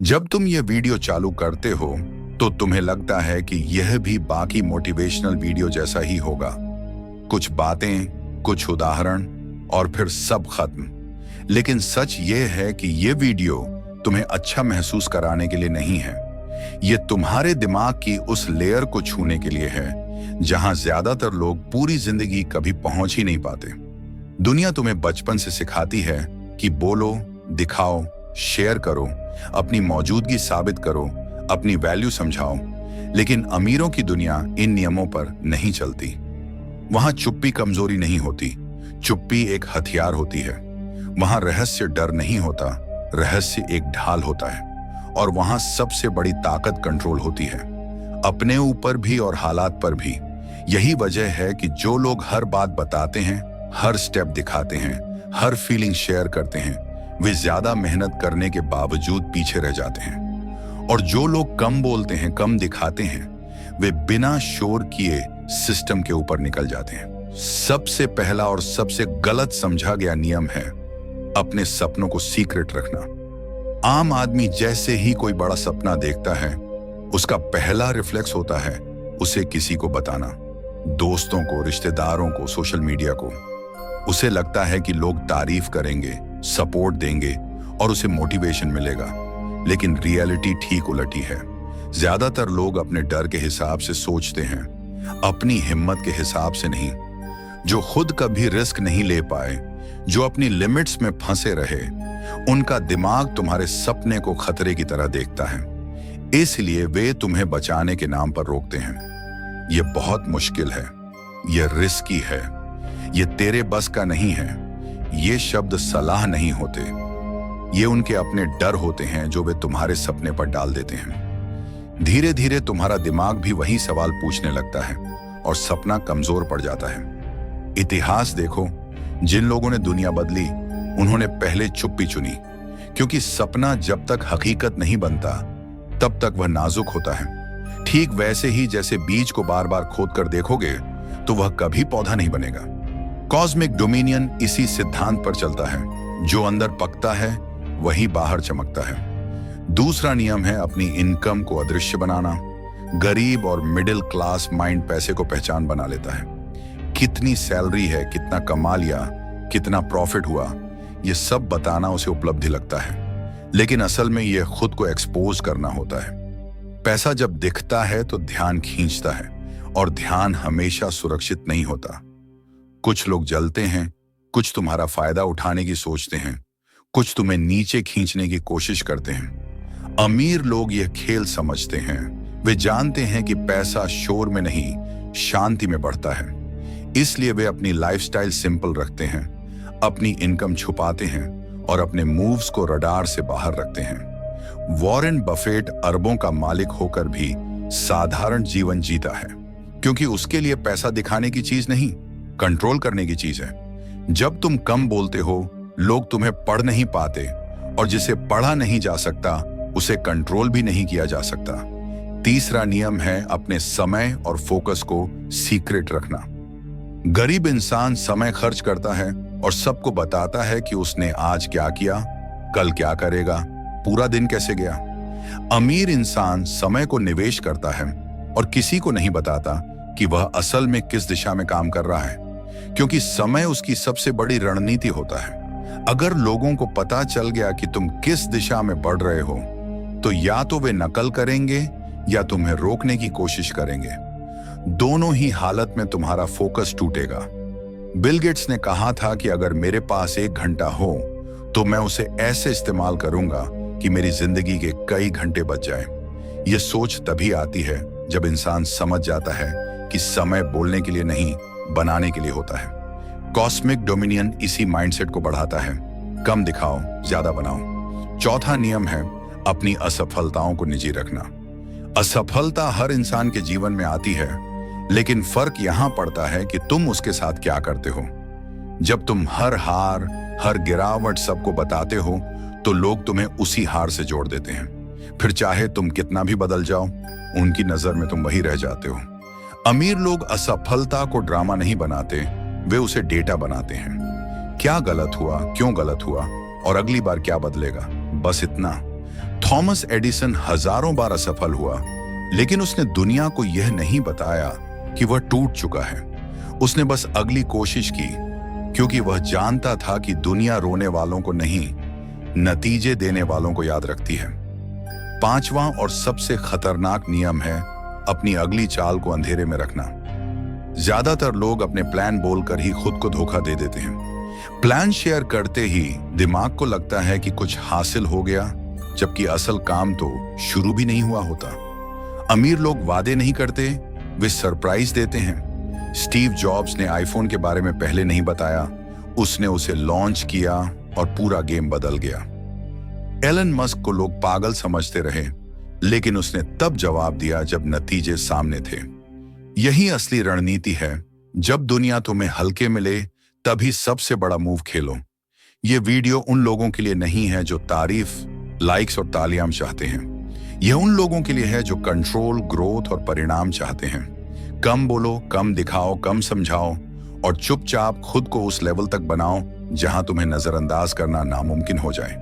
जब तुम ये वीडियो चालू करते हो तो तुम्हें लगता है कि यह भी बाकी मोटिवेशनल वीडियो जैसा ही होगा। कुछ बातें, कुछ उदाहरण और फिर सब खत्म। लेकिन सच ये है कि ये वीडियो तुम्हें अच्छा महसूस कराने के लिए नहीं है। ये तुम्हारे दिमाग की उस लेयर को छूने के लिए है जहां ज्यादातर लोग पूरी जिंदगी कभी पहुंच ही नहीं पाते। दुनिया तुम्हें बचपन से सिखाती है कि बोलो, दिखाओ, शेयर करो, अपनी मौजूदगी साबित करो, अपनी वैल्यू समझाओ। लेकिन अमीरों की दुनिया इन नियमों पर नहीं चलती। वहां चुप्पी कमजोरी नहीं होती, चुप्पी एक हथियार होती है। वहां रहस्य डर नहीं होता, रहस्य एक ढाल होता है। और वहां सबसे बड़ी ताकत कंट्रोल होती है, अपने ऊपर भी और हालात पर भी। यही वजह है कि जो लोग हर बात बताते हैं, हर स्टेप दिखाते हैं, हर फीलिंग शेयर करते हैं, वे ज्यादा मेहनत करने के बावजूद पीछे रह जाते हैं। और जो लोग कम बोलते हैं, कम दिखाते हैं, वे बिना शोर किए सिस्टम के ऊपर निकल जाते हैं। सबसे पहला और सबसे गलत समझा गया नियम है अपने सपनों को सीक्रेट रखना। आम आदमी जैसे ही कोई बड़ा सपना देखता है, उसका पहला रिफ्लेक्स होता है उसे किसी को बताना, दोस्तों को, रिश्तेदारों को, सोशल मीडिया को। उसे लगता है कि लोग तारीफ करेंगे, सपोर्ट देंगे और उसे मोटिवेशन मिलेगा। लेकिन रियलिटी ठीक उलटी है। ज्यादातर लोग अपने डर के हिसाब से सोचते हैं, अपनी हिम्मत के हिसाब से नहीं। जो खुद कभी रिस्क नहीं ले पाए, जो अपनी लिमिट्स में फंसे रहे, उनका दिमाग तुम्हारे सपने को खतरे की तरह देखता है। इसलिए वे तुम्हें बचाने के नाम पर रोकते हैं। यह बहुत मुश्किल है, यह रिस्की है, यह तेरे बस का नहीं है। ये शब्द सलाह नहीं होते, ये उनके अपने डर होते हैं जो वे तुम्हारे सपने पर डाल देते हैं। धीरे धीरे तुम्हारा दिमाग भी वही सवाल पूछने लगता है और सपना कमजोर पड़ जाता है। इतिहास देखो, जिन लोगों ने दुनिया बदली, उन्होंने पहले चुप्पी चुनी, क्योंकि सपना जब तक हकीकत नहीं बनता तब तक वह नाजुक होता है। ठीक वैसे ही जैसे बीज को बार बार खोद कर देखोगे तो वह कभी पौधा नहीं बनेगा। कॉस्मिक डोमिनियन इसी सिद्धांत पर चलता है, जो अंदर पकता है वही बाहर चमकता है। दूसरा नियम है अपनी इनकम को अदृश्य बनाना। गरीब और मिडिल क्लास माइंड पैसे को पहचान बना लेता है। कितनी सैलरी है, कितना कमा लिया, कितना प्रॉफिट हुआ, यह सब बताना उसे उपलब्धि लगता है। लेकिन असल में यह खुद को एक्सपोज करना होता है। पैसा जब दिखता है तो ध्यान खींचता है, और ध्यान हमेशा सुरक्षित नहीं होता। कुछ लोग जलते हैं, कुछ तुम्हारा फायदा उठाने की सोचते हैं, कुछ तुम्हें नीचे खींचने की कोशिश करते हैं। अमीर लोग यह खेल समझते हैं। वे जानते हैं कि पैसा शोर में नहीं, शांति में बढ़ता है। इसलिए वे अपनी लाइफस्टाइल सिंपल रखते हैं, अपनी इनकम छुपाते हैं और अपने मूव्स को रडार से बाहर रखते हैं। वॉरेन बफेट अरबों का मालिक होकर भी साधारण जीवन जीता है, क्योंकि उसके लिए पैसा दिखाने की चीज नहीं, कंट्रोल करने की चीज है। जब तुम कम बोलते हो, लोग तुम्हें पढ़ नहीं पाते, और जिसे पढ़ा नहीं जा सकता उसे कंट्रोल भी नहीं किया जा सकता। तीसरा नियम है अपने समय और फोकस को सीक्रेट रखना। गरीब इंसान समय खर्च करता है और सबको बताता है कि उसने आज क्या किया, कल क्या करेगा, पूरा दिन कैसे गया। अमीर इंसान समय को निवेश करता है और किसी को नहीं बताता कि वह असल में किस दिशा में काम कर रहा है, क्योंकि समय उसकी सबसे बड़ी रणनीति होता है। अगर लोगों को पता चल गया कि तुम किस दिशा में बढ़ रहे हो, तो या तो वे नकल करेंगे या तुम्हें रोकने की कोशिश करेंगे। दोनों ही हालत में तुम्हारा फोकस टूटेगा। बिल गेट्स ने कहा था कि अगर मेरे पास 1 घंटा हो तो मैं उसे ऐसे इस्तेमाल करूंगा कि मेरी जिंदगी के कई घंटे बच जाएं। यह सोच तभी आती है जब इंसान समझ जाता है कि समय बोलने के लिए नहीं, बनाने के लिए होता है। कॉस्मिक डोमिनियन इसी माइंडसेट को बढ़ाता है, कम दिखाओ, ज्यादा बनाओ। चौथा नियम है अपनी असफलताओं को निजी रखना। असफलता हर इंसान के जीवन में आती है, लेकिन फर्क यहां पड़ता है कि तुम उसके साथ क्या करते हो। जब तुम हर हार, हर गिरावट सबको बताते हो, तो लोग तुम्हें उसी हार से जोड़ देते हैं। फिर चाहे तुम कितना भी बदल जाओ, उनकी नजर में तुम वही रह जाते हो। अमीर लोग असफलता को ड्रामा नहीं बनाते, वे उसे डेटा बनाते हैं। क्या गलत हुआ, क्यों गलत हुआ और अगली बार क्या बदलेगा, बस इतना। थॉमस एडिसन हजारों बार असफल हुआ, लेकिन उसने दुनिया को यह नहीं बताया कि वह टूट चुका है। उसने बस अगली कोशिश की, क्योंकि वह जानता था कि दुनिया रोने वालों को नहीं, नतीजे देने वालों को याद रखती है। पांचवां और सबसे खतरनाक नियम है अपनी अगली चाल को अंधेरे में रखना। ज्यादातर लोग अपने प्लान बोलकर ही खुद को धोखा दे देते हैं। प्लान शेयर करते ही दिमाग को लगता है कि कुछ हासिल हो गया, जबकि असल काम तो शुरू भी नहीं हुआ होता। अमीर लोग वादे नहीं करते, वे सरप्राइज देते हैं। स्टीव जॉब्स ने आईफोन के बारे में पहले नहीं बताया, उसने उसे लॉन्च किया और पूरा गेम बदल गया। एलन मस्क को लोग पागल समझते रहे, लेकिन उसने तब जवाब दिया जब नतीजे सामने थे। यही असली रणनीति है। जब दुनिया तुम्हें हल्के मिले, तभी सबसे बड़ा मूव खेलो। यह वीडियो उन लोगों के लिए नहीं है जो तारीफ, लाइक्स और तालियां चाहते हैं। यह उन लोगों के लिए है जो कंट्रोल, ग्रोथ और परिणाम चाहते हैं। कम बोलो, कम दिखाओ, कम समझाओ और चुपचाप खुद को उस लेवल तक बनाओ जहां तुम्हें नजरअंदाज करना नामुमकिन हो जाए।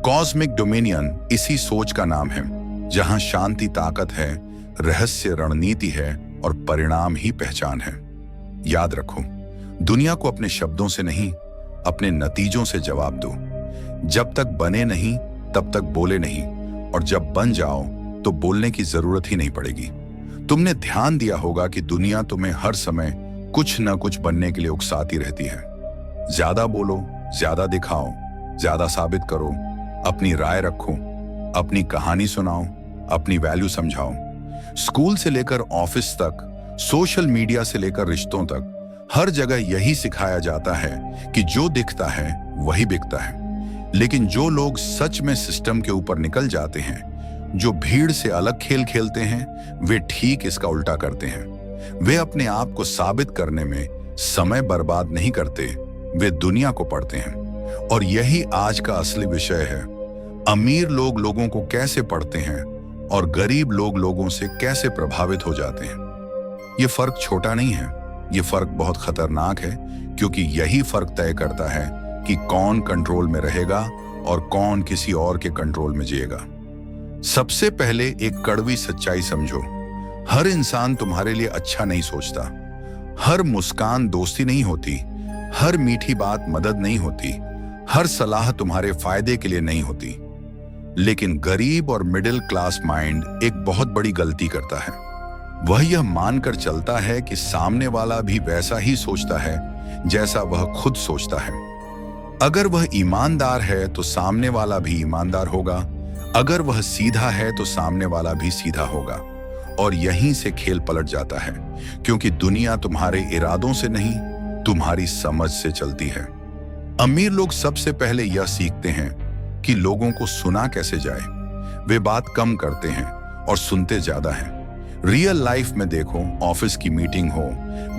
कॉस्मिक डोमिनियन इसी सोच का नाम है, जहां शांति ताकत है, रहस्य रणनीति है और परिणाम ही पहचान है। याद रखो, दुनिया को अपने शब्दों से नहीं, अपने नतीजों से जवाब दो। जब तक बने नहीं, तब तक बोले नहीं, और जब बन जाओ तो बोलने की जरूरत ही नहीं पड़ेगी। तुमने ध्यान दिया होगा कि दुनिया तुम्हें हर समय कुछ न कुछ बनने के लिए उकसाती रहती है। ज्यादा बोलो, ज्यादा दिखाओ, ज्यादा साबित करो, अपनी राय रखो, अपनी कहानी सुनाओ, अपनी वैल्यू समझाओ। स्कूल से लेकर ऑफिस तक, सोशल मीडिया से लेकर रिश्तों तक, हर जगह यही सिखाया जाता है कि जो दिखता है वही बिकता है। लेकिन जो लोग सच में सिस्टम के ऊपर निकल जाते हैं, जो भीड़ से अलग खेल खेलते हैं, वे ठीक इसका उल्टा करते हैं। वे अपने आप को साबित करने में समय बर्बाद नहीं करते, वे दुनिया को पढ़ते हैं। और यही आज का असली विषय है। अमीर लोग लोगों को कैसे पढ़ते हैं और गरीब लोग लोगों से कैसे प्रभावित हो जाते हैं। ये फर्क छोटा नहीं है, ये फर्क बहुत खतरनाक है, क्योंकि यही फर्क तय करता है कि कौन कंट्रोल में रहेगा और कौन किसी और के कंट्रोल में जिएगा। सबसे पहले एक कड़वी सच्चाई समझो, हर इंसान तुम्हारे लिए अच्छा नहीं सोचता। हर मुस्कान दोस्ती नहीं होती, हर मीठी बात मदद नहीं होती, हर सलाह तुम्हारे फायदे के लिए नहीं होती। लेकिन गरीब और मिडिल क्लास माइंड एक बहुत बड़ी गलती करता है। वह यह मानकर चलता है कि सामने वाला भी वैसा ही सोचता है जैसा वह खुद सोचता है। अगर वह ईमानदार है तो सामने वाला भी ईमानदार होगा, अगर वह सीधा है तो सामने वाला भी सीधा होगा। और यहीं से खेल पलट जाता है, क्योंकि दुनिया तुम्हारे इरादों से नहीं, तुम्हारी समझ से चलती है। अमीर लोग सबसे पहले यह सीखते हैं कि लोगों को सुना कैसे जाए। वे बात कम करते हैं और सुनते ज्यादा हैं। रियल लाइफ में देखो, ऑफिस की मीटिंग हो,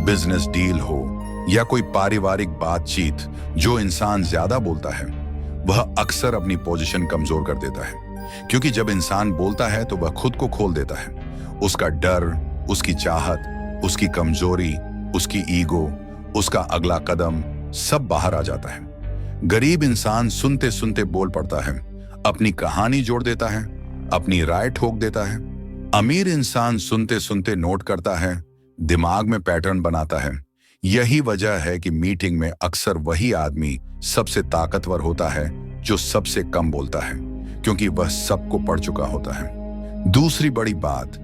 बिजनेस डील हो या कोई पारिवारिक बातचीत, जो इंसान ज्यादा बोलता है वह अक्सर अपनी पोजीशन कमजोर कर देता है। क्योंकि जब इंसान बोलता है तो वह खुद को खोल देता है। उसका डर, उसकी चाहत, उसकी कमजोरी, उसकी ईगो, उसका अगला कदम सब बाहर आ जाता है। गरीब इंसान सुनते सुनते बोल पड़ता है, अपनी कहानी जोड़ देता है, अपनी राय ठोक देता है। अमीर इंसान सुनते सुनते नोट करता है, दिमाग में पैटर्न बनाता है। यही वजह है कि मीटिंग में अक्सर वही आदमी सबसे ताकतवर होता है जो सबसे कम बोलता है, क्योंकि वह सबको पढ़ चुका होता है। दूसरी बड़ी बात,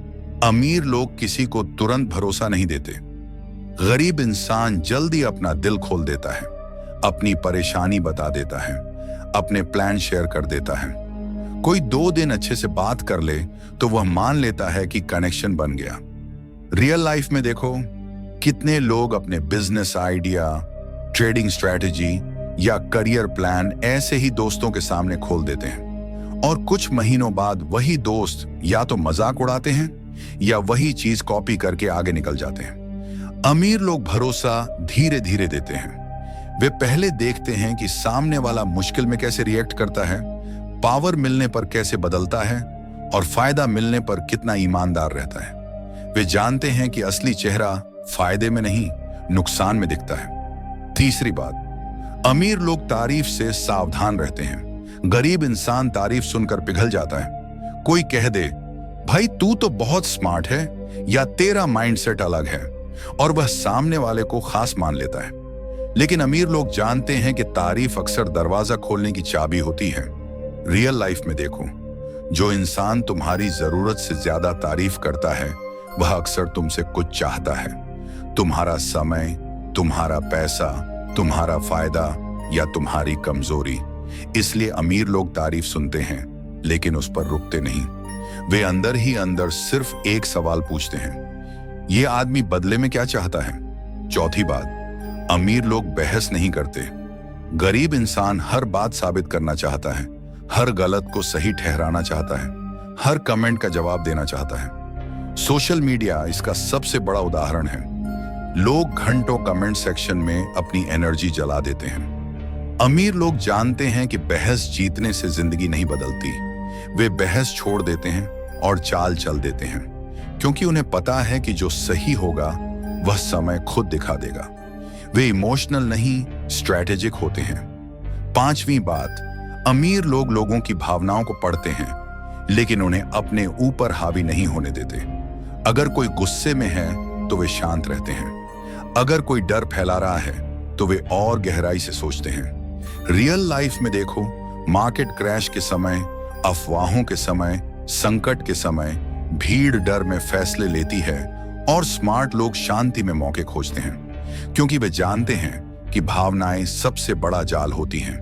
अमीर लोग किसी को तुरंत भरोसा नहीं देते। गरीब इंसान जल्दी अपना दिल खोल देता है, अपनी परेशानी बता देता है, अपने प्लान शेयर कर देता है। कोई 2 दिन अच्छे से बात कर ले तो वह मान लेता है कि कनेक्शन बन गया। रियल लाइफ में देखो, कितने लोग अपने बिजनेस आइडिया, ट्रेडिंग स्ट्रैटेजी या करियर प्लान ऐसे ही दोस्तों के सामने खोल देते हैं, और कुछ महीनों बाद वही दोस्त या तो मजाक उड़ाते हैं या वही चीज कॉपी करके आगे निकल जाते हैं। अमीर लोग भरोसा धीरे धीरे देते हैं। वे पहले देखते हैं कि सामने वाला मुश्किल में कैसे रिएक्ट करता है, पावर मिलने पर कैसे बदलता है और फायदा मिलने पर कितना ईमानदार रहता है। वे जानते हैं कि असली चेहरा फायदे में नहीं, नुकसान में दिखता है। तीसरी बात, अमीर लोग तारीफ से सावधान रहते हैं। गरीब इंसान तारीफ सुनकर पिघल जाता है। कोई कह दे, भाई तू तो बहुत स्मार्ट है, या तेरा माइंडसेट अलग है, और वह सामने वाले को खास मान लेता है। लेकिन अमीर लोग जानते हैं कि तारीफ अक्सर दरवाजा खोलने की चाबी होती है। रियल लाइफ में देखो, जो इंसान तुम्हारी जरूरत से ज्यादा तारीफ करता है वह अक्सर तुमसे कुछ चाहता है। तुम्हारा समय, तुम्हारा पैसा, तुम्हारा फायदा या तुम्हारी कमजोरी। इसलिए अमीर लोग तारीफ सुनते हैं लेकिन उस पर रुकते नहीं। वे अंदर ही अंदर सिर्फ एक सवाल पूछते हैं, ये आदमी बदले में क्या चाहता है। चौथी बात, अमीर लोग बहस नहीं करते। गरीब इंसान हर बात साबित करना चाहता है, हर गलत को सही ठहराना चाहता है, हर कमेंट का जवाब देना चाहता है। सोशल मीडिया इसका सबसे बड़ा उदाहरण है। लोग घंटों कमेंट सेक्शन में अपनी एनर्जी जला देते हैं। अमीर लोग जानते हैं कि बहस जीतने से जिंदगी नहीं बदलती। वे बहस छोड़ देते हैं और चाल चल देते हैं, क्योंकि उन्हें पता है कि जो सही होगा वह समय खुद दिखा देगा। वे इमोशनल नहीं, स्ट्रैटेजिक होते हैं। पांचवी बात, अमीर लोग लोगों की भावनाओं को पढ़ते हैं लेकिन उन्हें अपने ऊपर हावी नहीं होने देते। अगर कोई गुस्से में है तो वे शांत रहते हैं। अगर कोई डर फैला रहा है तो वे और गहराई से सोचते हैं। रियल लाइफ में देखो, मार्केट क्रैश के समय, अफवाहों के समय, संकट के समय भीड़ डर में फैसले लेती है और स्मार्ट लोग शांति में मौके खोजते हैं, क्योंकि वे जानते हैं कि भावनाएं सबसे बड़ा जाल होती हैं।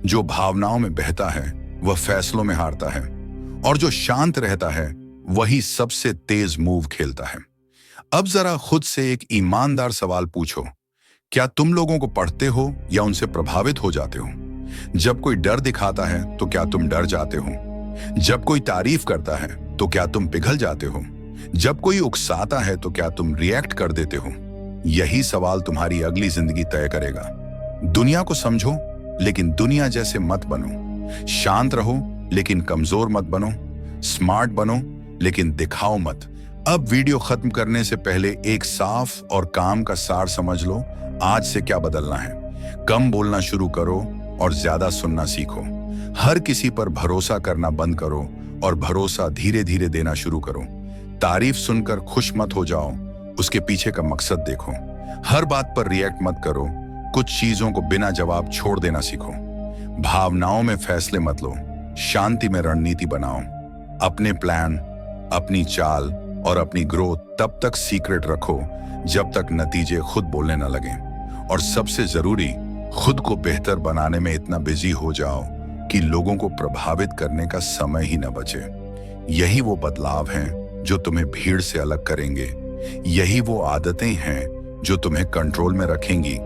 जो भावनाओं में बहता है वह फैसलों में हारता है, और जो शांत रहता है वही सबसे तेज मूव खेलता है। अब जरा खुद से एक ईमानदार सवाल पूछो, क्या तुम लोगों को पढ़ते हो या उनसे प्रभावित हो जाते हो? जब कोई डर दिखाता है तो क्या तुम डर जाते हो? जब कोई तारीफ करता है तो क्या तुम पिघल जाते हो? जब कोई उकसाता है तो क्या तुम रिएक्ट कर देते हो? यही सवाल तुम्हारी अगली जिंदगी तय करेगा। दुनिया को समझो लेकिन दुनिया जैसे मत बनो। शांत रहो लेकिन कमजोर मत बनो। स्मार्ट बनो लेकिन दिखाओ मत। अब वीडियो खत्म करने से पहले एक साफ और काम का सार समझ लो। आज से क्या बदलना है? कम बोलना शुरू करो और ज्यादा सुनना सीखो। हर किसी पर भरोसा करना बंद करो और भरोसा धीरे धीरे देना शुरू करो। तारीफ सुनकर खुश मत हो जाओ, उसके पीछे का मकसद देखो। हर बात पर रिएक्ट मत करो। कुछ चीजों को बिना जवाब छोड़ देना सीखो। भावनाओं में फैसले मत लो, शांति में रणनीति बनाओ। अपने प्लान, अपनी चाल और अपनी ग्रोथ तब तक सीक्रेट रखो जब तक नतीजे खुद बोलने न लगे। और सबसे जरूरी, खुद को बेहतर बनाने में इतना बिजी हो जाओ कि लोगों को प्रभावित करने का समय ही न बचे। यही वो बदलाव हैं जो तुम्हें भीड़ से अलग करेंगे। यही वो आदतें हैं जो तुम्हें कंट्रोल में रखेंगी